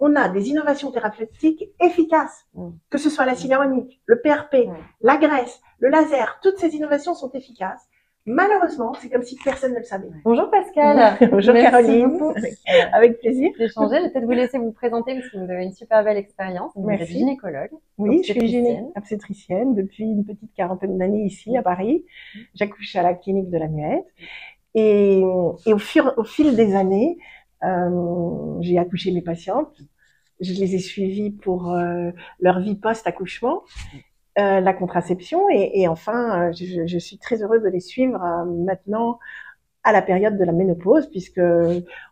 on a des innovations thérapeutiques efficaces, que ce soit l'acide hyaluronique, le PRP, la graisse, le laser, toutes ces innovations sont efficaces. Malheureusement, c'est comme si personne ne le savait. Bonjour Pascal. Bonjour Merci Caroline. beaucoup. Avec plaisir. D'échanger. Je vais peut-être vous laisser vous présenter parce que vous avez une super belle expérience. Vous êtes gynécologue. Oui, je suis obstétricienne depuis une petite quarantaine d'années ici à Paris. J'accouche à la clinique de la Muette. Et au fil des années, j'ai accouché mes patientes. Je les ai suivies pour leur vie post-accouchement. La contraception et enfin je suis très heureuse de les suivre maintenant à la période de la ménopause puisque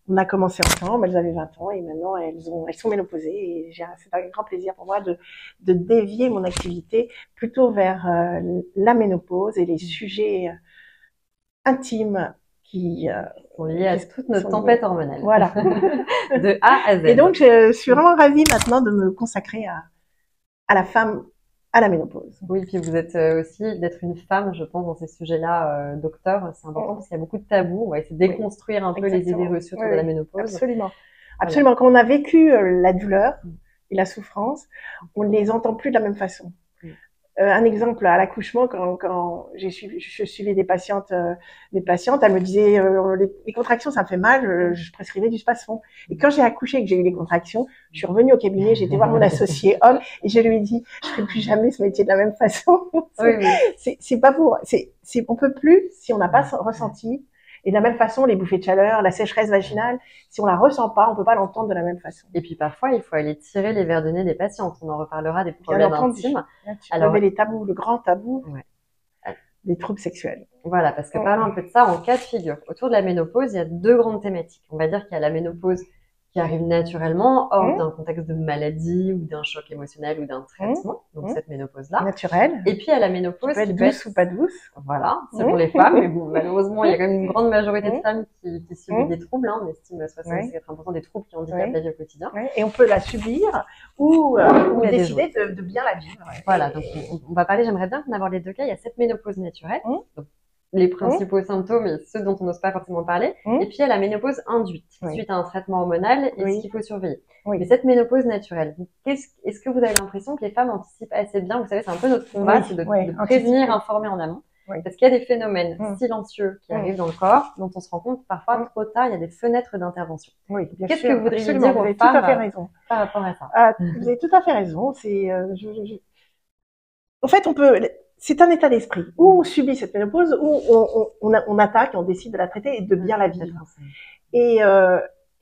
on a commencé ensemble, elles avaient 20 ans et maintenant elles sont ménopausées et c'est un grand plaisir pour moi de dévier mon activité plutôt vers la ménopause et les sujets intimes qui sont liés à toute notre tempête hormonale. Voilà. De A à Z. Et donc je suis vraiment ravie maintenant de me consacrer à la femme à la ménopause. Oui, puis vous êtes aussi d'être une femme, je pense, dans ces sujets-là, docteur, c'est important parce qu'il y a beaucoup de tabous. On va essayer de déconstruire un peu les idées reçues autour de la ménopause. Absolument. Absolument. Quand on a vécu la douleur et la souffrance, on ne les entend plus de la même façon. Un exemple à l'accouchement, quand je suivais des patientes, mes patientes, elles me disaient les contractions, ça me fait mal, je prescrivais du Spasfon. Et quand j'ai accouché et que j'ai eu les contractions, je suis revenue au cabinet, j'ai été voir mon associé homme et je lui ai dit, je ferai plus jamais ce métier de la même façon. C'est pas pour, on peut plus si on n'a pas ressenti. Et de la même façon, les bouffées de chaleur, la sécheresse vaginale, si on la ressent pas, on peut pas l'entendre de la même façon. Et puis parfois, il faut aller tirer les verres de nez des patientes. On en reparlera des problèmes intimes. Alors, les tabous, le grand tabou des troubles sexuels. Voilà, parce que parlons un peu de ça en cas de figure. Autour de la ménopause, il y a deux grandes thématiques. On va dire qu'il y a la ménopause qui arrive naturellement, hors d'un contexte de maladie ou d'un choc émotionnel ou d'un traitement, donc cette ménopause-là. Naturelle. Et puis, il y a la ménopause qui peut être douce ou pas douce. Voilà, selon les femmes. Mais bon, malheureusement, il y a quand même une grande majorité de femmes qui subissent des troubles. On estime 60-80% des troubles qui handicapent la vie au quotidien. Et on peut la subir ou décider de bien la vivre. Voilà, donc on va parler, j'aimerais bien qu'on aborde les deux cas. Il y a cette ménopause naturelle, donc les principaux symptômes et ceux dont on n'ose pas forcément parler. Et puis, il y a la ménopause induite, suite à un traitement hormonal et ce qu'il faut surveiller. Mais cette ménopause naturelle, est-ce que vous avez l'impression que les femmes anticipent assez bien? Vous savez, c'est un peu notre combat, c'est de prévenir, informer en amont. Parce qu'il y a des phénomènes silencieux qui arrivent dans le corps, dont on se rend compte parfois trop tard, il y a des fenêtres d'intervention. Qu'est-ce que vous voudriez dire aux femmes tout à fait raison. Par rapport à ça? Vous avez tout à fait raison. En fait, c'est un état d'esprit où on subit cette ménopause, où on attaque, on décide de la traiter et de bien la vivre. Et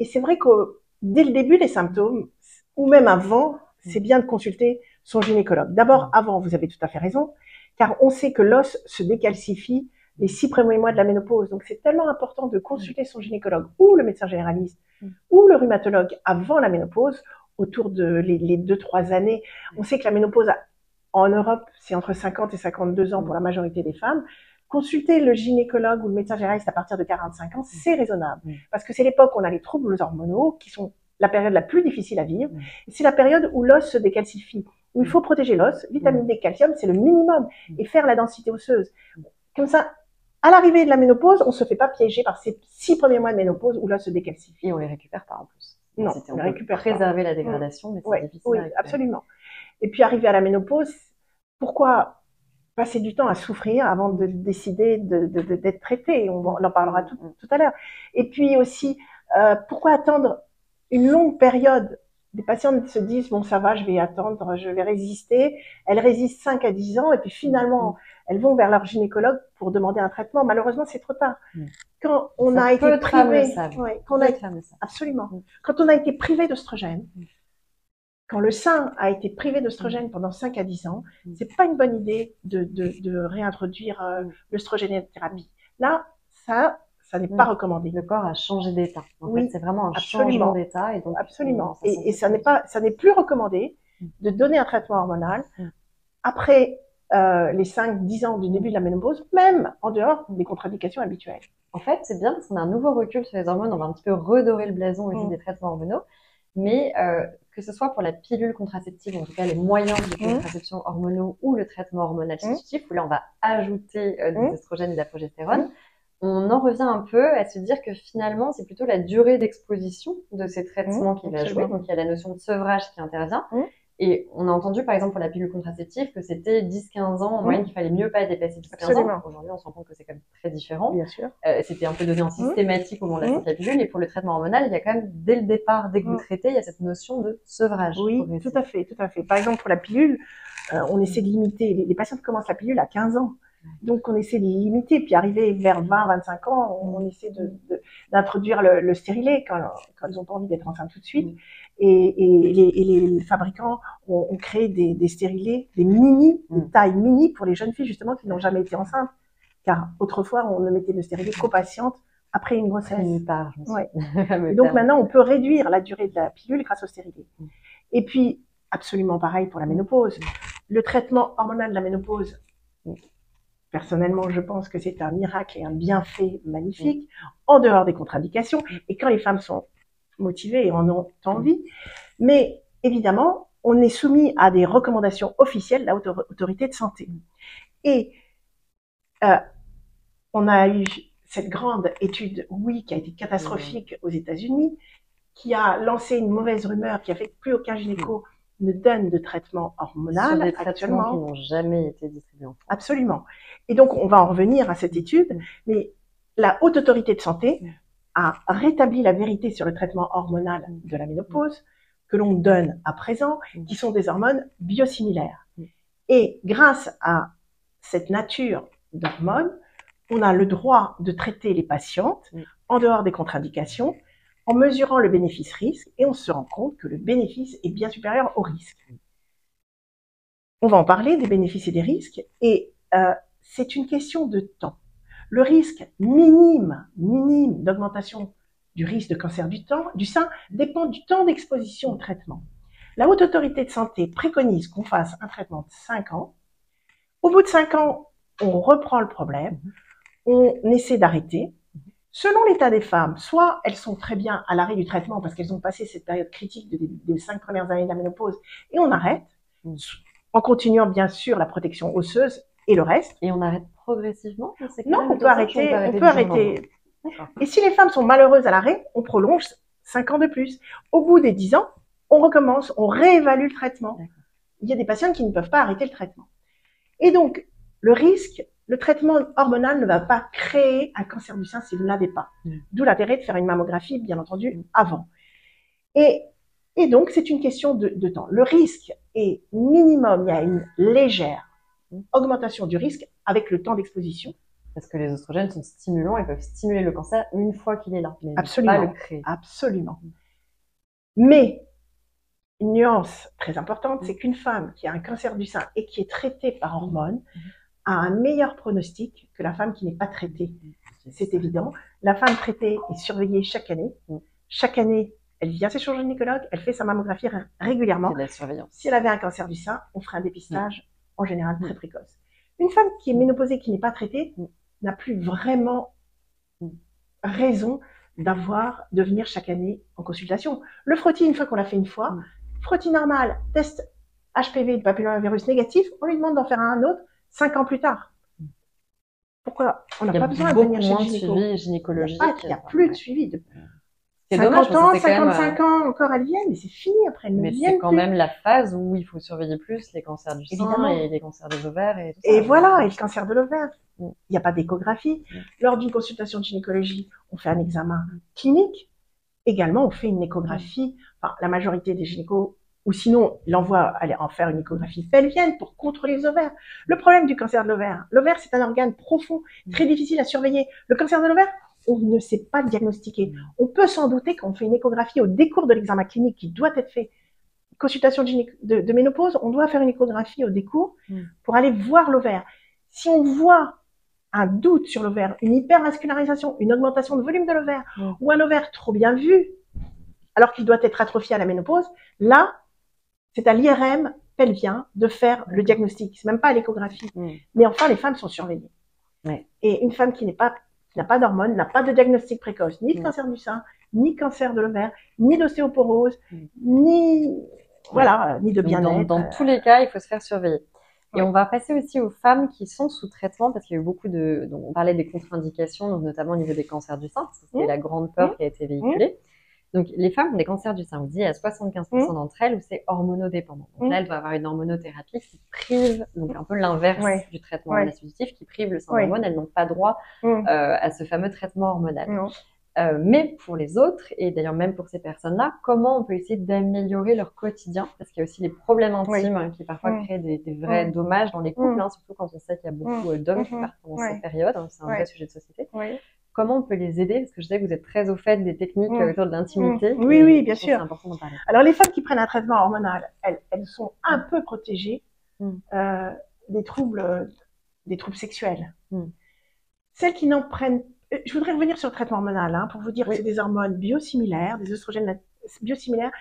c'est vrai que dès le début, les symptômes, ou même avant, c'est bien de consulter son gynécologue. D'abord, avant, vous avez tout à fait raison, car on sait que l'os se décalcifie les 6 premiers mois de la ménopause. Donc, c'est tellement important de consulter son gynécologue ou le médecin généraliste ou le rhumatologue avant la ménopause, autour de les 2-3 années. On sait que la ménopause en Europe, c'est entre 50 et 52 ans pour la majorité des femmes. Consulter le gynécologue ou le médecin généraliste à partir de 45 ans, c'est raisonnable. Parce que c'est l'époque où on a les troubles hormonaux, qui sont la période la plus difficile à vivre. C'est la période où l'os se décalcifie, où il faut protéger l'os. Vitamine D, calcium, c'est le minimum. Et faire la densité osseuse. Comme ça, à l'arrivée de la ménopause, on se fait pas piéger par ces 6 premiers mois de ménopause où l'os se décalcifie. Et on les récupère pas en plus. Non, on les récupère pas. Préserver la dégradation, mais c'est difficile. Oui, absolument. Et puis, arrivé à la ménopause, pourquoi passer du temps à souffrir avant de décider d'être traité? On en parlera tout à l'heure. Et puis aussi, pourquoi attendre une longue période? Des patientes se disent, bon, ça va, je vais attendre, je vais résister. Elles résistent 5 à 10 ans et puis finalement, elles vont vers leur gynécologue pour demander un traitement. Malheureusement, c'est trop tard. Quand on a été privé, absolument. Quand on a été privé d'œstrogène, quand le sein a été privé d'œstrogène pendant 5 à 10 ans, c'est pas une bonne idée de réintroduire l'œstrogénothérapie. Là, ça n'est pas recommandé. Le corps a changé d'état. En fait, c'est vraiment un changement d'état. Et donc, absolument. Et ça n'est plus recommandé de donner un traitement hormonal après les 5-10 ans du début de la ménopause, même en dehors des contre-indications habituelles. En fait, c'est bien parce qu'on a un nouveau recul sur les hormones. On va un petit peu redorer le blason au vu des traitements hormonaux. Mais que ce soit pour la pilule contraceptive, en tout cas les moyens de contraception hormonaux ou le traitement hormonal substitutif, où là on va ajouter des oestrogènes et de la progestérone, on en revient un peu à se dire que finalement, c'est plutôt la durée d'exposition de ces traitements qui va jouer. Donc, il y a la notion de sevrage qui intervient. Et on a entendu, par exemple, pour la pilule contraceptive, que c'était 10-15 ans en moyenne qu'il fallait mieux pas dépasser 10-15 ans. Aujourd'hui, on se rend compte que c'est quand même très différent. Bien sûr. C'était un peu devenu en systématique au moment de la sortie de la pilule. Et pour le traitement hormonal, il y a quand même, dès le départ, dès que vous traitez, il y a cette notion de sevrage. Oui, tout à fait, tout à fait. Par exemple, pour la pilule, on essaie de limiter. Les patients qui commencent la pilule à 15 ans. Donc, on essaie de limiter. Puis, arrivé vers 20-25 ans, on essaie d'introduire le stérilet quand ils n'ont pas envie d'être enceintes tout de suite. Et les fabricants ont créé des stérilets, des tailles mini pour les jeunes filles, justement, qui n'ont jamais été enceintes. Car autrefois, on ne mettait le stérilet qu'aux patientes après une grossesse. Ouais. Et donc, maintenant, on peut réduire la durée de la pilule grâce au stérilet. Et puis, absolument pareil pour la ménopause. Le traitement hormonal de la ménopause, personnellement, je pense que c'est un miracle et un bienfait magnifique, en dehors des contre-indications, et quand les femmes sont motivées et en ont envie. Mais évidemment, on est soumis à des recommandations officielles de la Haute Autorité de Santé. Et on a eu cette grande étude, qui a été catastrophique aux États-Unis, qui a lancé une mauvaise rumeur, qui a fait que plus aucun gynéco ne donne de traitement hormonal. Sur des traitements qui n'ont jamais été distribués en France. Absolument. Et donc, on va en revenir à cette étude, mais la Haute Autorité de Santé a rétabli la vérité sur le traitement hormonal de la ménopause que l'on donne à présent, qui sont des hormones biosimilaires. Et grâce à cette nature d'hormones, on a le droit de traiter les patientes en dehors des contre-indications, en mesurant le bénéfice-risque, et on se rend compte que le bénéfice est bien supérieur au risque. On va en parler des bénéfices et des risques, et c'est une question de temps. Le risque minime d'augmentation du risque de cancer du sein dépend du temps d'exposition au traitement. La Haute Autorité de Santé préconise qu'on fasse un traitement de 5 ans. Au bout de 5 ans, on reprend le problème, on essaie d'arrêter. Selon l'état des femmes, soit elles sont très bien à l'arrêt du traitement parce qu'elles ont passé cette période critique des 5 premières années de la ménopause et on arrête, en continuant bien sûr la protection osseuse et le reste. Et on arrête progressivement? Non, on peut arrêter. Et si les femmes sont malheureuses à l'arrêt, on prolonge 5 ans de plus. Au bout des 10 ans, on recommence, on réévalue le traitement. Il y a des patientes qui ne peuvent pas arrêter le traitement. Et donc, le risque, le traitement hormonal ne va pas créer un cancer du sein si vous ne l'avez pas. D'où l'intérêt de faire une mammographie, bien entendu, avant. Et donc, c'est une question de temps. Le risque est minimum, il y a une légère augmentation du risque avec le temps d'exposition. Parce que les oestrogènes sont stimulants, ils peuvent stimuler le cancer une fois qu'il est là, mais absolument, pas le créer. Absolument. Mais une nuance très importante, c'est qu'une femme qui a un cancer du sein et qui est traitée par hormones a un meilleur pronostic que la femme qui n'est pas traitée. C'est évident. La femme traitée est surveillée chaque année. Chaque année, elle vient chez son gynécologue, elle fait sa mammographie régulièrement. C'est de la surveillance. Si elle avait un cancer du sein, on ferait un dépistage en général très précoce. Une femme qui est ménopausée, qui n'est pas traitée, n'a plus vraiment raison de venir chaque année en consultation. Le frottis, une fois qu'on l'a fait une fois, frottis normal, test HPV de papillomavirus négatif, on lui demande d'en faire un autre 5 ans plus tard. Pourquoi? On n'a pas besoin de venir chez le gynéco. Suivi gynécologique. Il n'y a plus de suivi. C'est 50 dommage, ans, 55 ans, encore elles viennent, mais c'est fini après. Mais c'est quand même la phase où il faut surveiller plus les cancers du sein et les cancers des ovaires et tout ça. Et voilà, et le cancer de l'ovaire. Il n'y a pas d'échographie. Lors d'une consultation de gynécologie, on fait un examen clinique. Également, on fait une échographie. Enfin, la majorité des gynécos, ou sinon, l'envoie aller en faire une échographie pelvienne pour contrôler les ovaires. Le problème du cancer de l'ovaire, c'est un organe profond, très difficile à surveiller. Le cancer de l'ovaire, on ne sait pas le diagnostiquer. On peut s'en douter quand on fait une échographie au décours de l'examen clinique qui doit être fait. Consultation de ménopause, on doit faire une échographie au décours pour aller voir l'ovaire. Si on voit un doute sur l'ovaire, une hypervascularisation, une augmentation de volume de l'ovaire, ou un ovaire trop bien vu, alors qu'il doit être atrophié à la ménopause, là, c'est à l'IRM pelvien de faire le diagnostic. C'est même pas à l'échographie. Mais enfin, les femmes sont surveillées. Et une femme qui n'a pas d'hormones, n'a pas de diagnostic précoce, ni de cancer du sein, ni cancer de l'ovaire, ni d'ostéoporose, ni de bien-être. Dans tous les cas, il faut se faire surveiller. Et on va passer aussi aux femmes qui sont sous traitement, parce qu'il y a eu beaucoup donc on parlait des contre-indications, donc notamment au niveau des cancers du sein, c'était la grande peur qui a été véhiculée. Donc, les femmes ont des cancers du sein. On dit à 75% d'entre elles où c'est hormonodépendant. Donc là, elles doivent avoir une hormonothérapie qui prive, donc un peu l'inverse du traitement hormonal-substitutif, qui prive le sein d'hormones. Elles n'ont pas droit à ce fameux traitement hormonal. Mais pour les autres, et d'ailleurs même pour ces personnes-là, comment on peut essayer d'améliorer leur quotidien? Parce qu'il y a aussi les problèmes intimes qui parfois créent des vrais dommages dans les couples, surtout quand on sait qu'il y a beaucoup d'hommes qui partent pendant cette période. C'est un vrai sujet de société. Comment on peut les aider? Parce que je sais que vous êtes très au fait des techniques autour de l'intimité. Oui, bien sûr. C'est important d'en parler. Alors, les femmes qui prennent un traitement hormonal, elles sont un peu protégées des troubles sexuels. Celles qui n'en prennent... Je voudrais revenir sur le traitement hormonal pour vous dire que c'est des hormones biosimilaires, des œstrogènes biosimilaires,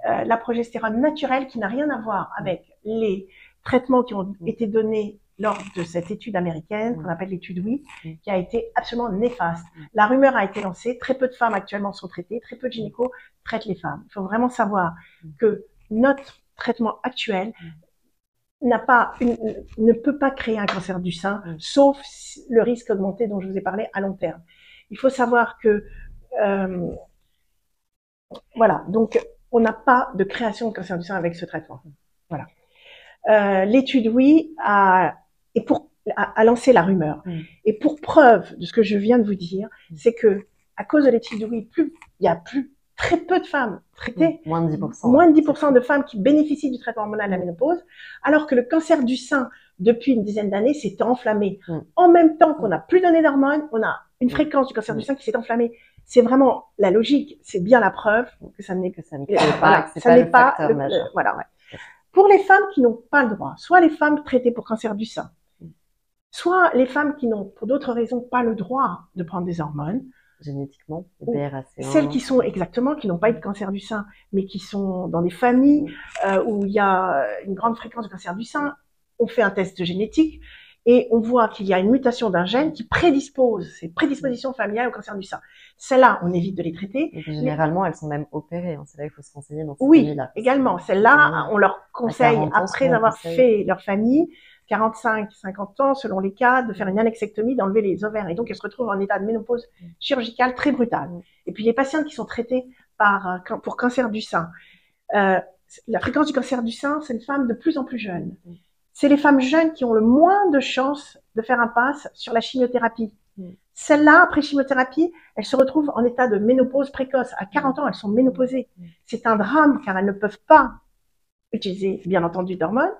la progestérone naturelle qui n'a rien à voir avec les traitements qui ont été donnés lors de cette étude américaine, qu'on appelle l'étude WE, qui a été absolument néfaste. La rumeur a été lancée, très peu de femmes actuellement sont traitées, très peu de gynécos traitent les femmes. Il faut vraiment savoir que notre traitement actuel ne peut pas créer un cancer du sein, sauf le risque augmenté dont je vous ai parlé à long terme. Il faut savoir que, voilà, donc on n'a pas de création de cancer du sein avec ce traitement. Voilà. L'étude WE a lancé la rumeur. Et pour preuve de ce que je viens de vous dire, c'est que à cause de l'étude WE, il y a très peu de femmes traitées. Moins de 10%. Moins de 10% de femmes qui bénéficient du traitement hormonal de la ménopause, alors que le cancer du sein, depuis une dizaine d'années, s'est enflammé. En même temps qu'on n'a plus donné d'hormones, on a une fréquence du cancer du sein qui s'est enflammée. C'est vraiment la logique, c'est bien la preuve que ça n'est pas le majeur. Voilà. Pour les femmes qui n'ont pas le droit, soit les femmes traitées pour cancer du sein, soit les femmes qui n'ont, pour d'autres raisons, pas le droit de prendre des hormones, génétiquement, BRCA1. Celles qui sont exactement, qui n'ont pas eu de cancer du sein, mais qui sont dans des familles où il y a une grande fréquence de cancer du sein, on fait un test génétique et on voit qu'il y a une mutation d'un gène qui prédispose, ces prédispositions familiales au cancer du sein. Celles-là, on évite de les traiter. Et puis, généralement, elles sont même opérées. C'est là qu'il faut se renseigner dans ces familles-là. Oui, également. Celles-là, on leur conseille, après avoir fait leur famille, 45, 50 ans, selon les cas, de faire une annexectomie, d'enlever les ovaires. Et donc, elles se retrouvent en état de ménopause chirurgicale très brutale. Et puis, les patientes qui sont traitées pour cancer du sein, la fréquence du cancer du sein, c'est une femme de plus en plus jeune. C'est les femmes jeunes qui ont le moins de chances de faire un pass sur la chimiothérapie. Celles-là, après chimiothérapie, elles se retrouvent en état de ménopause précoce. À 40 ans, elles sont ménopausées. C'est un drame car elles ne peuvent pas utiliser, bien entendu, d'hormones.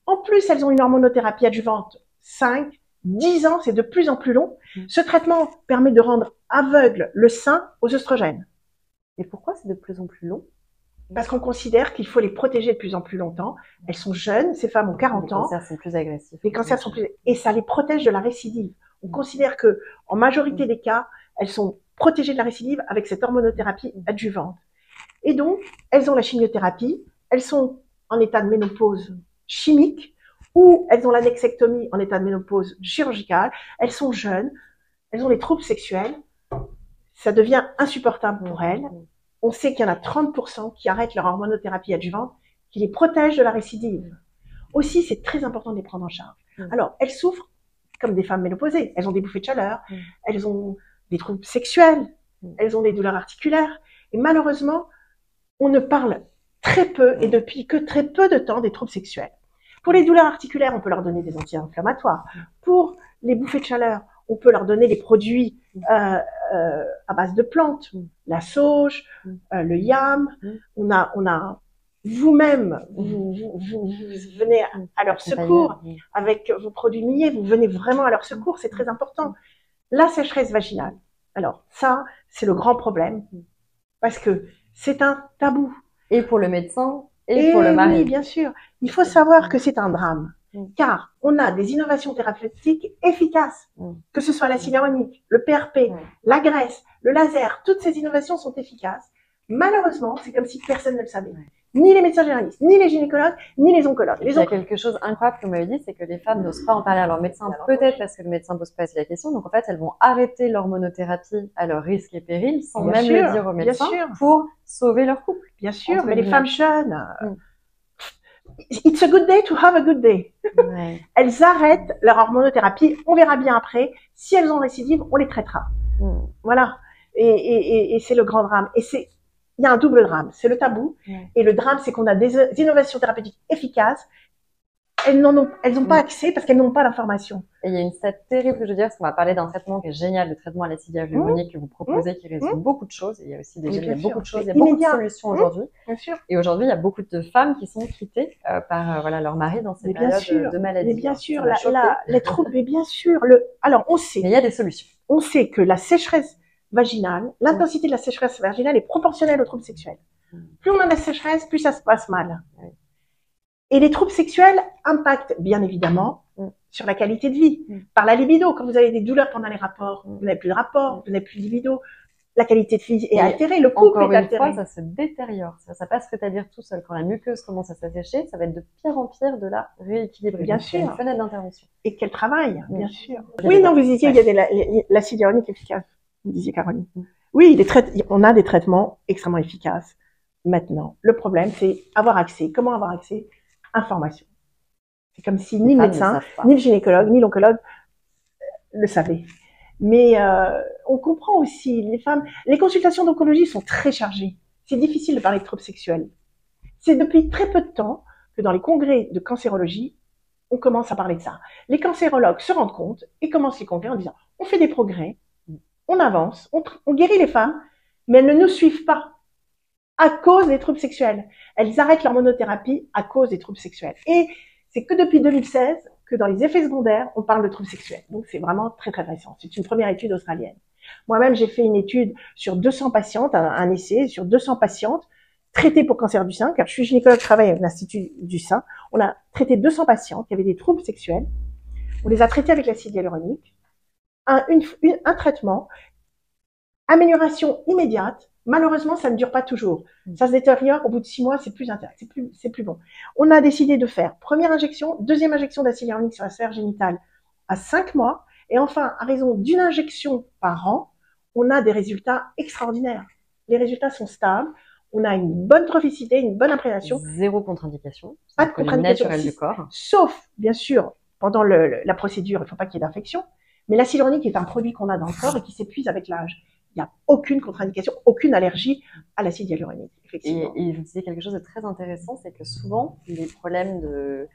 En plus, elles ont une hormonothérapie adjuvante 5, 10 ans, c'est de plus en plus long. Ce traitement permet de rendre aveugle le sein aux œstrogènes. Et pourquoi c'est de plus en plus long? Parce qu'on considère qu'il faut les protéger de plus en plus longtemps. Elles sont jeunes, ces femmes ont 40 ans. Les cancers sont plus agressifs. Les cancers sont plus... Et ça les protège de la récidive. On considère que, en majorité des cas, elles sont protégées de la récidive avec cette hormonothérapie adjuvante. Et donc, elles ont la chimiothérapie, elles sont en état de ménopause chimique, ou elles ont l'annexectomie en état de ménopause chirurgicale, elles sont jeunes, elles ont les troubles sexuels, ça devient insupportable pour elles. On sait qu'il y en a 30% qui arrêtent leur hormonothérapie adjuvante, qui les protège de la récidive. Aussi, c'est très important de les prendre en charge. Alors, elles souffrent comme des femmes ménopausées, elles ont des bouffées de chaleur, elles ont des troubles sexuels, elles ont des douleurs articulaires, et malheureusement, on ne parle très peu, et depuis que très peu de temps, des troubles sexuels. Pour les douleurs articulaires, on peut leur donner des anti-inflammatoires. Pour les bouffées de chaleur, on peut leur donner des produits à base de plantes, la sauge, le yam. On a vous-même, vous venez à leur secours avec vos produits miniers, vous venez vraiment à leur secours, c'est très important. La sécheresse vaginale. Alors ça, c'est le grand problème parce que c'est un tabou. Et pour le médecin et pour le mari. Oui, bien sûr. Il faut savoir que c'est un drame. Car on a des innovations thérapeutiques efficaces, que ce soit l'acide hyaluronique, le PRP, la graisse, le laser, toutes ces innovations sont efficaces. Malheureusement, c'est comme si personne ne le savait. Ni les médecins généralistes, ni les gynécologues, ni les oncologues. Il y a quelque chose d'incroyable que vous m'avez dit, c'est que les femmes n'osent pas en parler à leur médecin, peut-être parce que le médecin ne pose pas assez la question. Donc en fait, elles vont arrêter l'hormonothérapie à leur risque et péril, sans même le dire au médecin, pour sauver leur couple. Bien sûr, mais les femmes jeunes... It's a good day to have a good day. Ouais. Elles arrêtent leur hormonothérapie. On verra bien après. Si elles ont récidive, on les traitera. Voilà. Et c'est le grand drame. Et il y a un double drame. C'est le tabou. Et le drame, c'est qu'on a des innovations thérapeutiques efficaces. Elles n'ont pas accès parce qu'elles n'ont pas l'information. Et il y a une stat terrible que je veux dire, parce qu'on va parler d'un traitement qui est génial, le traitement à l'acide hyaluronique que vous proposez, qui résout beaucoup de choses. Et il y a aussi il y a beaucoup de choses, il y a beaucoup de solutions aujourd'hui. Bien sûr. Et aujourd'hui, il y a beaucoup de femmes qui sont quittées par leur mari dans ces périodes de maladie. Mais bien sûr, les troubles, mais bien sûr. Alors, on sait. Mais il y a des solutions. On sait que la sécheresse vaginale, l'intensité de la sécheresse vaginale est proportionnelle aux troubles sexuels. Plus on a de la sécheresse, plus ça se passe mal. Et les troubles sexuels impactent bien évidemment sur la qualité de vie, par la libido. Quand vous avez des douleurs pendant les rapports, vous n'avez plus de rapport, vous n'avez plus de libido, la qualité de vie est altérée, le couple est altéré. Encore une fois, ça se détériore. Ça pas se rétablir tout seul. Quand la muqueuse commence à s'assécher, ça va être de pire en pire de la rééquilibrer. Bien sûr. Il y a une fenêtre d'intervention. Et qu'elle travaille, bien sûr. Oui, non, vous disiez, il y a l'acide hyaluronique efficace. Vous disiez, Caroline. Oui, on a des traitements extrêmement efficaces. Maintenant, le problème, c'est avoir accès. Comment avoir accès? Information. C'est comme si ni le médecin, ni le gynécologue, ni l'oncologue le savaient. Mais on comprend aussi, les femmes, les consultations d'oncologie sont très chargées. C'est difficile de parler de troubles sexuels. C'est depuis très peu de temps que dans les congrès de cancérologie, on commence à parler de ça. Les cancérologues se rendent compte et commencent les congrès en disant, on fait des progrès, on avance, on guérit les femmes, mais elles ne nous suivent pas à cause des troubles sexuels. Elles arrêtent leur monothérapie à cause des troubles sexuels. Et c'est que depuis 2016 que dans les effets secondaires, on parle de troubles sexuels. Donc c'est vraiment très très récent. C'est une première étude australienne. Moi-même, j'ai fait une étude sur 200 patientes, un essai sur 200 patientes traitées pour cancer du sein, car je suis gynécologue, je travaille avec l'Institut du sein. On a traité 200 patientes qui avaient des troubles sexuels. On les a traitées avec l'acide hyaluronique. Un traitement, amélioration immédiate. Malheureusement, ça ne dure pas toujours. Ça se détériore. Au bout de 6 mois, c'est plus bon. On a décidé de faire première injection, deuxième injection d'acide hyaluronique sur la sphère génitale à 5 mois. Et enfin, à raison d'une injection par an, on a des résultats extraordinaires. Les résultats sont stables. On a une bonne trophicité, une bonne imprégnation. Zéro contre-indication. Pas de contre-indication naturelle du corps. Sauf, bien sûr, pendant la procédure, il ne faut pas qu'il y ait d'infection. Mais l'acide hyaluronique est un produit qu'on a dans le corps et qui s'épuise avec l'âge. Il n'y a aucune contre-indication, aucune allergie à l'acide hyaluronique, effectivement. Et vous disiez quelque chose de très intéressant, c'est que souvent, les problèmes de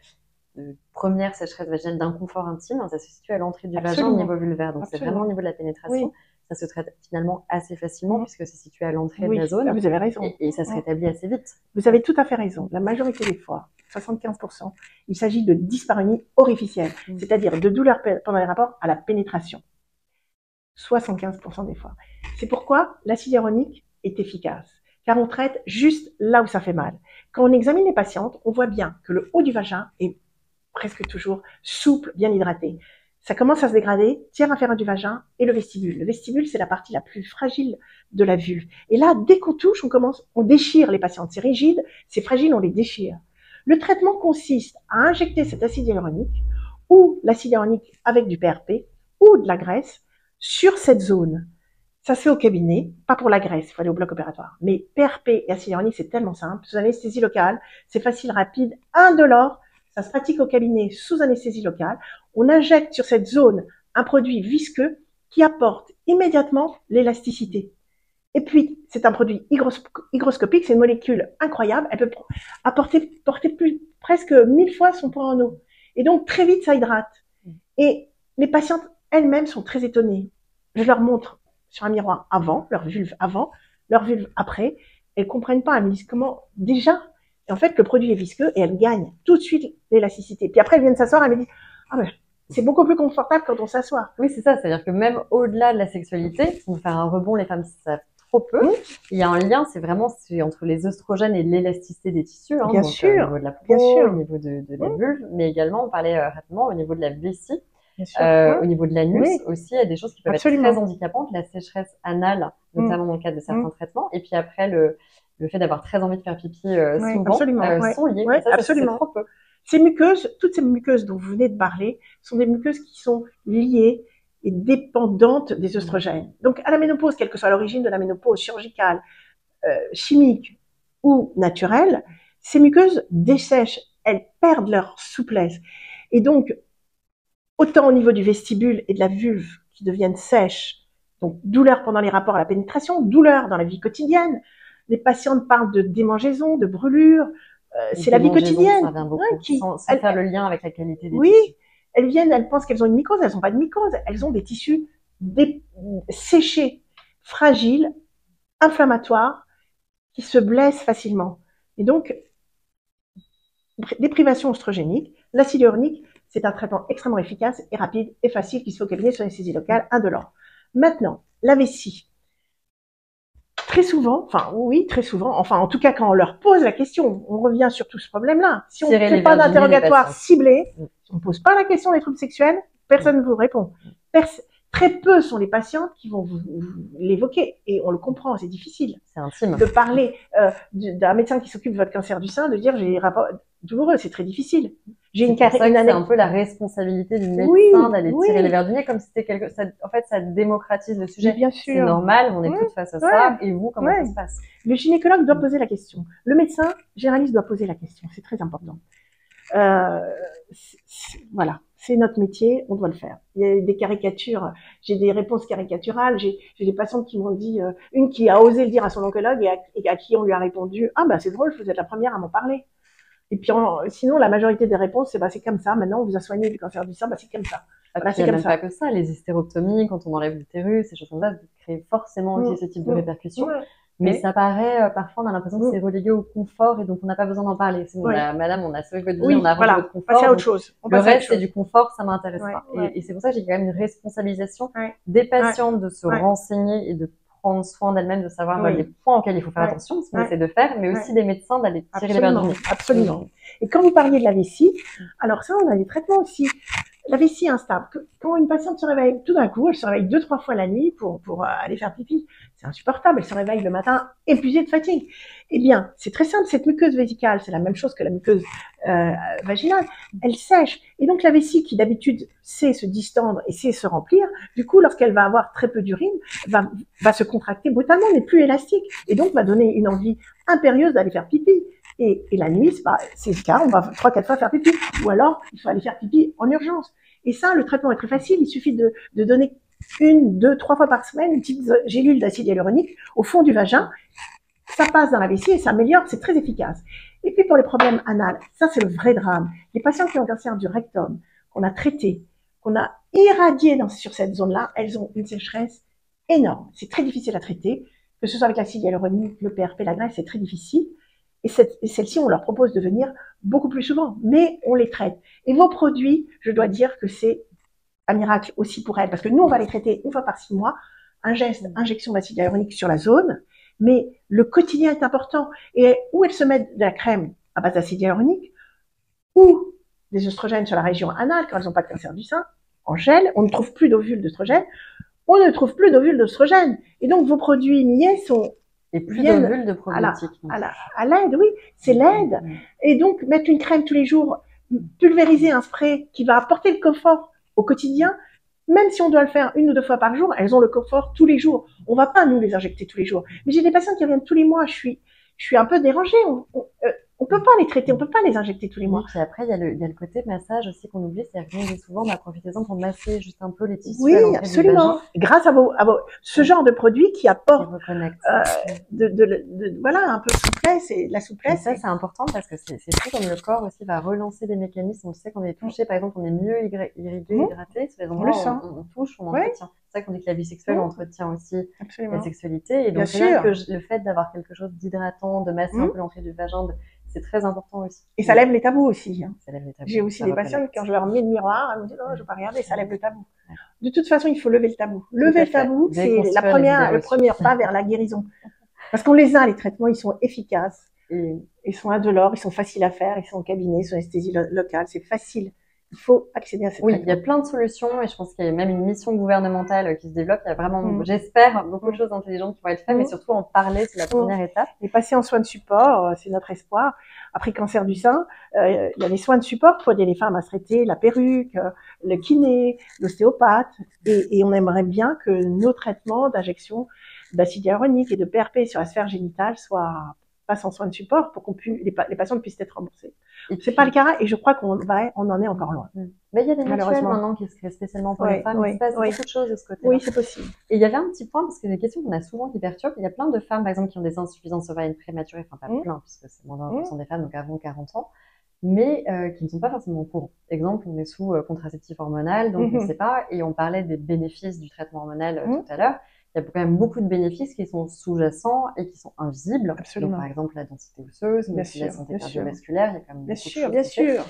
première sécheresse vaginale, d'inconfort intime, ça se situe à l'entrée du vagin au niveau vulvaire. Donc c'est vraiment au niveau de la pénétration. Oui. Ça se traite finalement assez facilement puisque c'est situé à l'entrée de la zone. Vous avez raison. Et ça se rétablit assez vite. Vous avez tout à fait raison. La majorité des fois, 75%, il s'agit de dyspareunie orificielle, c'est-à-dire de douleur pendant les rapports à la pénétration. 75% des fois. C'est pourquoi l'acide hyaluronique est efficace, car on traite juste là où ça fait mal. Quand on examine les patientes, on voit bien que le haut du vagin est presque toujours souple, bien hydraté. Ça commence à se dégrader, tiers inférieur du vagin et le vestibule. Le vestibule, c'est la partie la plus fragile de la vulve. Et là, dès qu'on touche, on déchire les patientes. C'est rigide, c'est fragile, on les déchire. Le traitement consiste à injecter cet acide hyaluronique ou l'acide hyaluronique avec du PRP ou de la graisse sur cette zone. Ça se fait au cabinet, pas pour la graisse, il faut aller au bloc opératoire. Mais PRP et acide hyaluronique, c'est tellement simple, sous anesthésie locale, c'est facile, rapide, indolore, ça se pratique au cabinet sous anesthésie locale. On injecte sur cette zone un produit visqueux qui apporte immédiatement l'élasticité. Et puis, c'est un produit hygroscopique, c'est une molécule incroyable, elle peut porter presque 1000 fois son poids en eau. Et donc, très vite, ça hydrate. Et les patientes elles-mêmes sont très étonnées. Je leur montre sur un miroir avant, leur vulve après. Elles comprennent pas, elles me disent comment déjà. Et en fait, le produit est visqueux et elles gagnent tout de suite l'élasticité. Puis après, elles viennent s'asseoir, elles me disent « Ah ben, c'est beaucoup plus confortable quand on s'assoit. » Oui, c'est ça. C'est-à-dire que même au-delà de la sexualité, pour faire un rebond, les femmes savent trop peu. Il y a un lien, c'est entre les œstrogènes et l'élasticité des tissus. Bien donc, sûr. Au niveau de la peau, au niveau de la vulve, mais également, on parlait rapidement au niveau de la vessie. Au niveau de l'anus aussi, il y a des choses qui peuvent être très handicapantes, la sécheresse anale, notamment dans le cadre de certains traitements, et puis après le fait d'avoir très envie de faire pipi souvent sont liés. Ça, absolument. C'est trop peu. Ces muqueuses, toutes ces muqueuses dont vous venez de parler, sont des muqueuses qui sont liées et dépendantes des œstrogènes. Donc à la ménopause, quelle que soit l'origine de la ménopause, chirurgicale, chimique ou naturelle, ces muqueuses dessèchent elles perdent leur souplesse. Et donc, autant au niveau du vestibule et de la vulve qui deviennent sèches, donc douleur pendant les rapports à la pénétration, douleur dans la vie quotidienne. Les patientes parlent de démangeaisons, de brûlures. C'est la vie quotidienne. Ça vient beaucoup, sans faire le lien avec la qualité des tissus. Oui, elles pensent qu'elles ont une mycose, elles n'ont pas de mycose. Elles ont des tissus séchés, fragiles, inflammatoires, qui se blessent facilement. Et donc, déprivation oestrogénique, l'acide hyaluronique, c'est un traitement extrêmement efficace et rapide et facile qui se fait cabinet sur anesthésie locale indolore. Maintenant, la vessie. Très souvent, enfin en tout cas quand on leur pose la question, on revient sur tout ce problème-là. Si on ne fait pas d'interrogatoire ciblé, si on ne pose pas la question des troubles sexuels, personne ne vous répond. Très peu sont les patientes qui vont vous l'évoquer et on le comprend, c'est difficile. C'est intime. De parler d'un médecin qui s'occupe de votre cancer du sein, de dire j'ai des rapports douloureux, c'est très difficile. C'est un peu la responsabilité du médecin d'aller tirer les verres du nez comme si c'était en fait, ça démocratise le sujet. Bien sûr. C'est normal, on est toutes face à ça. Et vous, comment ça se passe? Le gynécologue doit poser la question. Le médecin généraliste doit poser la question. C'est très important. Voilà. C'est notre métier, on doit le faire. Il y a des caricatures, j'ai des réponses caricaturales, j'ai des patientes qui m'ont dit, une qui a osé le dire à son oncologue et à qui on lui a répondu, ah bah c'est drôle, vous êtes la première à m'en parler. Et puis sinon, la majorité des réponses, c'est comme ça, maintenant on vous a soigné du cancer du sein, c'est comme ça. Voilà, il n'y a même pas que ça, les hystérectomies, quand on enlève l'utérus, ces choses comme ça, ça crée forcément aussi ce type de répercussions. Mais ça paraît, parfois, on a l'impression que c'est relégué au confort et donc on n'a pas besoin d'en parler. C'est bon, madame, on a sauvé votre vie, on a arrangé votre confort. À autre chose. Le reste, c'est du confort, ça m'intéresse pas. Et c'est pour ça que j'ai quand même une responsabilisation des patientes de se renseigner et de prendre soin d'elles-mêmes, de savoir les points auxquels il faut faire attention, ce qu'on essaie de faire, mais aussi des médecins d'aller tirer les verres du nez. Absolument. Et quand vous parliez de la vessie, alors ça, on a des traitements aussi. La vessie instable. Quand une patiente se réveille, tout d'un coup, elle se réveille 2-3 fois la nuit pour aller faire pipi. C'est insupportable. Elle se réveille le matin épuisée de fatigue. Eh bien, c'est très simple. Cette muqueuse vésicale, c'est la même chose que la muqueuse vaginale. Elle sèche. Et donc, la vessie, qui d'habitude sait se distendre et sait se remplir, du coup, lorsqu'elle va avoir très peu d'urine, va se contracter brutalement, n'est plus élastique. Et donc, va donner une envie impérieuse d'aller faire pipi. Et la nuit, c'est le cas, on va 3-4 fois faire pipi. Ou alors, il faut aller faire pipi en urgence. Et ça, le traitement est très facile. Il suffit de donner 1, 2, 3 fois par semaine une petite gélule d'acide hyaluronique au fond du vagin. Ça passe dans la vessie et ça améliore, c'est très efficace. Et puis pour les problèmes anal, ça c'est le vrai drame. Les patients qui ont un cancer du rectum, qu'on a traité, qu'on a irradié sur cette zone-là, elles ont une sécheresse énorme. C'est très difficile à traiter, que ce soit avec l'acide hyaluronique, le PRP, la graisse, c'est très difficile. Et celles-ci, on leur propose de venir beaucoup plus souvent, mais on les traite. Et vos produits, je dois dire que c'est un miracle aussi pour elles, parce que nous, on va les traiter 1 fois par 6 mois, un geste, injection d'acide hyaluronique sur la zone, mais le quotidien est important. Et où elles se mettent de la crème à base d'acide hyaluronique, ou des oestrogènes sur la région anale, quand elles n'ont pas de cancer du sein, en gel, on ne trouve plus d'ovules d'oestrogène, on ne trouve plus d'ovules d'oestrogène. Et donc, vos produits millets sont et plus d'ovules de probiotiques. À l'aide, oui, c'est l'aide. Et donc, mettre une crème tous les jours, pulvériser un spray qui va apporter le confort au quotidien, même si on doit le faire 1 ou 2 fois par jour, elles ont le confort tous les jours. On va pas, nous, les injecter tous les jours. Mais j'ai des patients qui reviennent tous les mois, je suis un peu dérangée. On peut pas les traiter, on peut pas les injecter tous les mois. Et puis après, il y a le côté massage aussi qu'on oublie, c'est-à-dire que nous, on dit souvent, profitez-en pour masser juste un peu les tissus. Oui, absolument. Grâce à ce genre de produits qui apportent, voilà, un peu de souplesse et de la souplesse. Et ça, c'est important parce que c'est tout comme le corps aussi va relancer des mécanismes. On sait qu'on est touché, par exemple, on est mieux irrigué, hydraté. C'est les endroits où on touche, on entretient. C'est ça qu'on dit que la vie sexuelle entretient aussi la sexualité. Et donc, c'est que le fait d'avoir quelque chose d'hydratant, de masser un peu l'entrée du vagin, c'est très important aussi. Et ça lève les tabous aussi. Hein. Ça lève les tabous. J'ai aussi des patientes, quand je leur mets le miroir, elles me disent, non, je veux pas regarder, ça lève le tabou. De toute façon, il faut lever le tabou. Lever le tabou, c'est le premier pas vers la guérison. Parce qu'on les a, les traitements, ils sont efficaces. Ils sont indolores, ils sont faciles à faire, ils sont au cabinet, sous anesthésie locale, c'est facile. Il faut accéder à ces traitements. Oui, il y a plein de solutions et je pense qu'il y a même une mission gouvernementale qui se développe. Il y a vraiment, j'espère, beaucoup de choses intelligentes qui vont être faites, mais surtout en parler, c'est la première étape. Et passer en soins de support, c'est notre espoir. Après cancer du sein, il y a les soins de support pour aider les femmes à se traiter, la perruque, le kiné, l'ostéopathe. Et on aimerait bien que nos traitements d'injection d'acide hyaluronique et de PRP sur la sphère génitale soient passe en soins de support pour les patients puissent être remboursés. C'est pas le cas et je crois qu'on en est encore loin. Mais il y a des mutuelles maintenant qui se créent spécialement pour les femmes. Il se passe beaucoup de choses de ce côté-là. Oui, c'est possible. Et il y avait un petit point, parce que c'est des questions qu'on a souvent qui perturbent. Il y a plein de femmes, par exemple, qui ont des insuffisances ovariennes prématurées, enfin pas plein, puisque c'est moins de 20% des femmes, donc avant 40 ans, mais qui ne sont pas forcément au courant. Exemple, on est sous contraceptif hormonal, donc on ne sait pas, et on parlait des bénéfices du traitement hormonal tout à l'heure. Il y a quand même beaucoup de bénéfices qui sont sous-jacents et qui sont invisibles. Absolument. Donc, par exemple, la densité osseuse, mais aussi la santé cardiovasculaire. Il y a quand même beaucoup de choses. Bien sûr.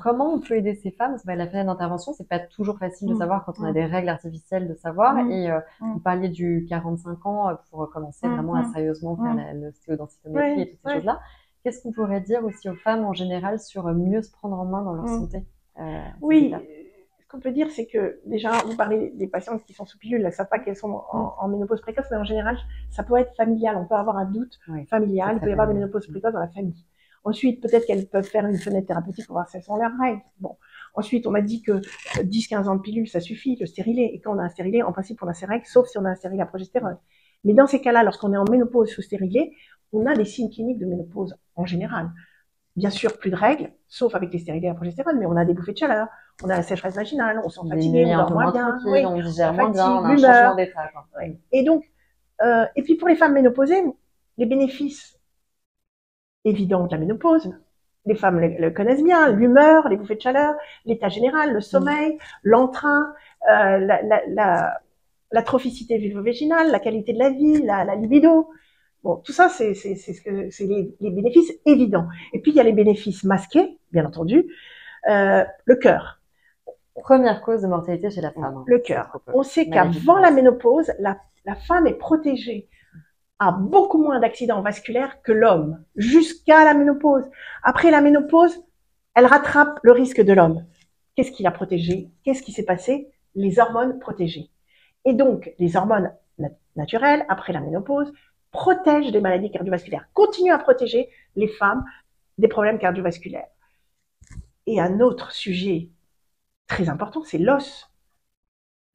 Comment on peut aider ces femmes? Parce que la fenêtre d'intervention, c'est pas toujours facile de savoir quand on a des règles artificielles de savoir. Et vous parliez du 45 ans pour commencer vraiment à sérieusement faire l'ostéodensitométrie et toutes ces choses-là. Qu'est-ce qu'on pourrait dire aussi aux femmes en général sur mieux se prendre en main dans leur santé? Oui. Ce qu'on peut dire, c'est que déjà, vous parlez des patientes qui sont sous pilule, elles ne savent pas qu'elles sont en ménopause précoce, mais en général, ça peut être familial. On peut avoir un doute familial, il peut y avoir des ménopauses précoces dans la famille. Ensuite, peut-être qu'elles peuvent faire une fenêtre thérapeutique pour voir si elles sont leurs règles. Bon. Ensuite, on m'a dit que 10-15 ans de pilule, ça suffit, le stérilet. Et quand on a un stérilet, en principe, on a ses règles, sauf si on a un stérilet à progestérone. Mais dans ces cas-là, lorsqu'on est en ménopause sous stérilet, on a des signes cliniques de ménopause en général. Bien sûr, plus de règles, sauf avec les stérilés à progestérone, mais on a des bouffées de chaleur, on a la sécheresse vaginale, on se sent fatigué, on dort moins bien, on digère moins bien, on a un changement d'état. Et donc, et puis pour les femmes ménopausées, les bénéfices évidents de la ménopause, les femmes le connaissent bien, l'humeur, les bouffées de chaleur, l'état général, le sommeil, l'entrain, la trophicité vulvo-vaginale, la qualité de la vie, la libido. Bon, tout ça, c'est les bénéfices évidents. Et puis, il y a les bénéfices masqués, bien entendu. Le cœur. Première cause de mortalité chez la femme. Le cœur. On sait qu'avant la ménopause, la femme est protégée, a beaucoup moins d'accidents vasculaires que l'homme, jusqu'à la ménopause. Après la ménopause, elle rattrape le risque de l'homme. Qu'est-ce qui l'a protégée? Qu'est-ce qui s'est passé? Les hormones protégées. Et donc, les hormones naturelles, après la ménopause, protègent des maladies cardiovasculaires, continuent à protéger les femmes des problèmes cardiovasculaires. Et un autre sujet très important, c'est l'os.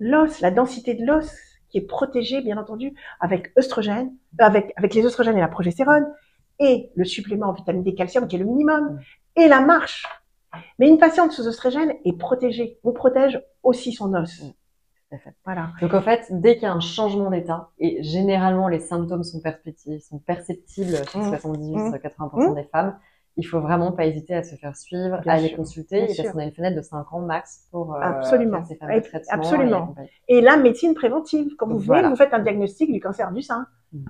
L'os, la densité de l'os qui est protégée, bien entendu, avec œstrogène, avec les œstrogènes et la progestérone, et le supplément en vitamine D calcium qui est le minimum, et la marche. Mais une patiente sous œstrogène est protégée. On protège aussi son os. Voilà. Donc en fait, dès qu'il y a un changement d'état, et généralement les symptômes sont perceptibles chez 78-80% des femmes, il faut vraiment pas hésiter à se faire suivre, à aller consulter, parce qu'on a une fenêtre de 5 ans max pour faire ces fameux traitements. Absolument. Et la médecine préventive, quand vous venez, vous faites un diagnostic du cancer du sein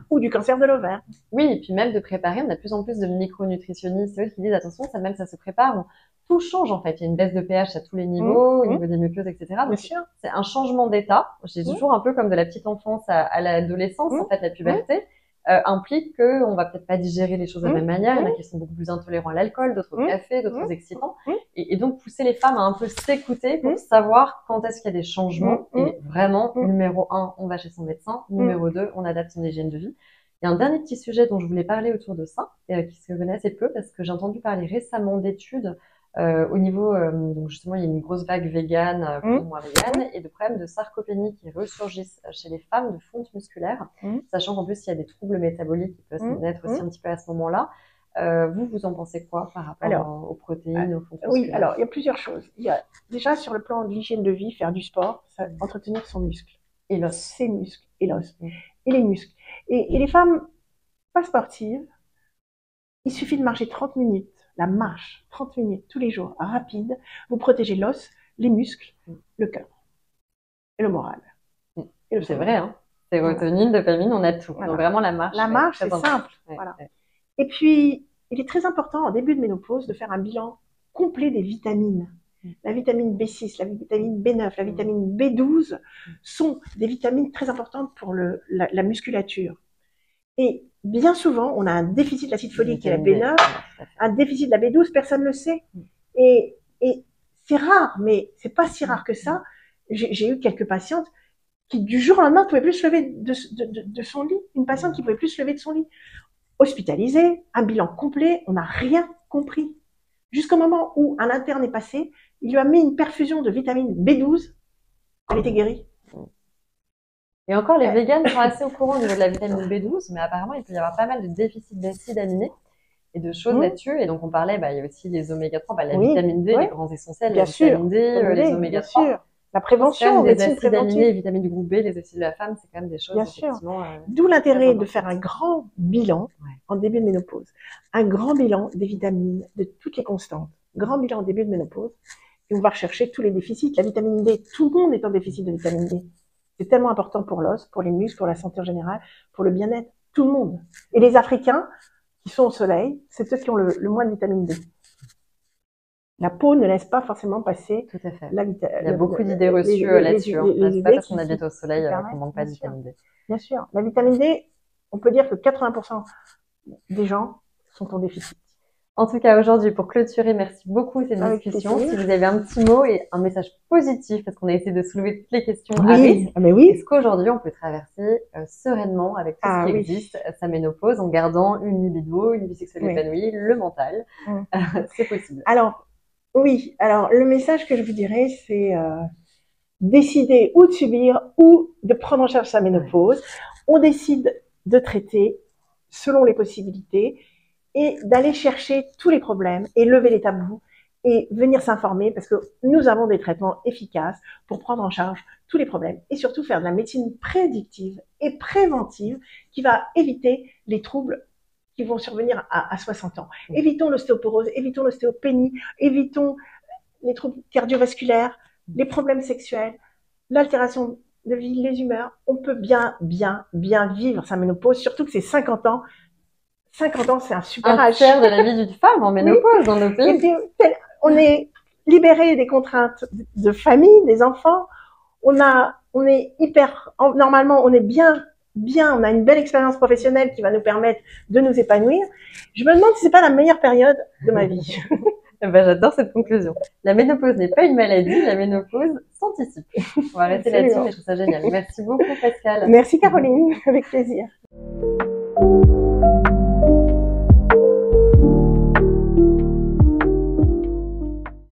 ou du cancer de l'ovaire. Oui, et puis même de préparer, on a de plus en plus de micronutritionnistes qui disent attention, ça se prépare. Tout change en fait. Il y a une baisse de pH à tous les niveaux, au niveau des muqueuses, etc. Donc c'est un changement d'état. Je dis toujours un peu comme de la petite enfance à l'adolescence. En fait, la puberté implique que on va peut-être pas digérer les choses de la même manière. Il y en a qui sont beaucoup plus intolérants à l'alcool, d'autres au café, d'autres aux excitants. Et donc pousser les femmes à un peu s'écouter pour savoir quand est-ce qu'il y a des changements. Et vraiment, numéro 1, on va chez son médecin. Numéro 2, on adapte son hygiène de vie. Il y a un dernier petit sujet dont je voulais parler autour de ça, qui se connaît assez peu parce que j'ai entendu parler récemment d'études au niveau, donc justement, il y a une grosse vague végane, plus ou moins végane, et de problèmes de sarcopénie qui ressurgissent chez les femmes de fonte musculaire, sachant qu'en plus, il y a des troubles métaboliques qui peuvent naître aussi un petit peu à ce moment-là. Vous en pensez quoi par rapport aux protéines, aux fontes musculaires? Oui, alors, il y a plusieurs choses. Il y a déjà, sur le plan de l'hygiène de vie, faire du sport, entretenir son muscle. Et l'os, ses muscles, et l'os, et les muscles. Et les femmes pas sportives, il suffit de marcher 30 minutes. La marche, 30 minutes tous les jours, rapide, vous protégez l'os, les muscles, le cœur et le moral. C'est vrai, hein. Sérotonine, dopamine, on a tout. Voilà. Donc vraiment la marche. La marche, c'est simple. Voilà. Et puis, il est très important en début de ménopause de faire un bilan complet des vitamines. La vitamine B6, la vitamine B9, la vitamine B12 sont des vitamines très importantes pour la musculature. Et bien souvent, on a un déficit de l'acide folique qui est la B9, un déficit de la B12, personne ne le sait. Et c'est rare, mais c'est pas si rare que ça. J'ai eu quelques patientes qui, du jour au lendemain, ne pouvaient plus se lever de son lit. Une patiente qui ne pouvait plus se lever de son lit. Hospitalisée, un bilan complet, on n'a rien compris. Jusqu'au moment où un interne est passé, il lui a mis une perfusion de vitamine B12, elle était guérie. Et encore, les véganes sont assez au courant au niveau de la vitamine B12, mais apparemment, il peut y avoir pas mal de déficits d'acides aminés et de choses là-dessus. Et donc, on parlait, il y a aussi les oméga 3, la vitamine D, les grands essentiels, la vitamine D, les oméga 3. Bien sûr. La prévention, des acides aminés, les vitamines du groupe B, les acides de la femme, c'est quand même des choses. Bien sûr. D'où l'intérêt de faire un grand bilan en début de ménopause. Un grand bilan des vitamines, de toutes les constantes. Grand bilan en début de ménopause. Et on va rechercher tous les déficits. La vitamine D, tout le monde est en déficit de vitamine D. C'est tellement important pour l'os, pour les muscles, pour la santé en général, pour le bien-être. Tout le monde. Et les Africains qui sont au soleil, c'est ceux qui ont le moins de vitamine D. La peau ne laisse pas forcément passer. Tout à fait. Il y a beaucoup d'idées reçues là-dessus. C'est pas parce qu'on habite au soleil qu'on manque pas de vitamine D. Bien sûr. La vitamine D, on peut dire que 80% des gens sont en déficit. En tout cas, aujourd'hui, pour clôturer, merci beaucoup cette discussion. Si vous avez un petit mot et un message positif, parce qu'on a essayé de soulever toutes les questions à risque, est-ce qu'aujourd'hui, on peut traverser sereinement avec tout ce qui existe, sa ménopause, en gardant une libido, une vie sexuelle épanouie, le mental? C'est possible. Alors, le message que je vous dirais, c'est décider ou de subir ou de prendre en charge sa ménopause. On décide de traiter selon les possibilités et d'aller chercher tous les problèmes et lever les tabous et venir s'informer parce que nous avons des traitements efficaces pour prendre en charge tous les problèmes et surtout faire de la médecine prédictive et préventive qui va éviter les troubles qui vont survenir à 60 ans. Évitons l'ostéoporose, évitons l'ostéopénie, évitons les troubles cardiovasculaires, les problèmes sexuels, l'altération de vie, les humeurs. On peut bien vivre sa ménopause, surtout que c'est 50 ans. 50 ans, c'est un super âge. Un tiers de la vie d'une femme en ménopause dans nos pays. Et puis, on est libéré des contraintes de famille, des enfants. On est normalement, on est bien, on a une belle expérience professionnelle qui va nous permettre de nous épanouir. Je me demande si c'est pas la meilleure période de ma vie. J'adore cette conclusion. La ménopause n'est pas une maladie, la ménopause s'anticipe. On va rester là-dessus, mais je trouve ça génial. Merci beaucoup, Pascal. Merci, Caroline. Avec plaisir.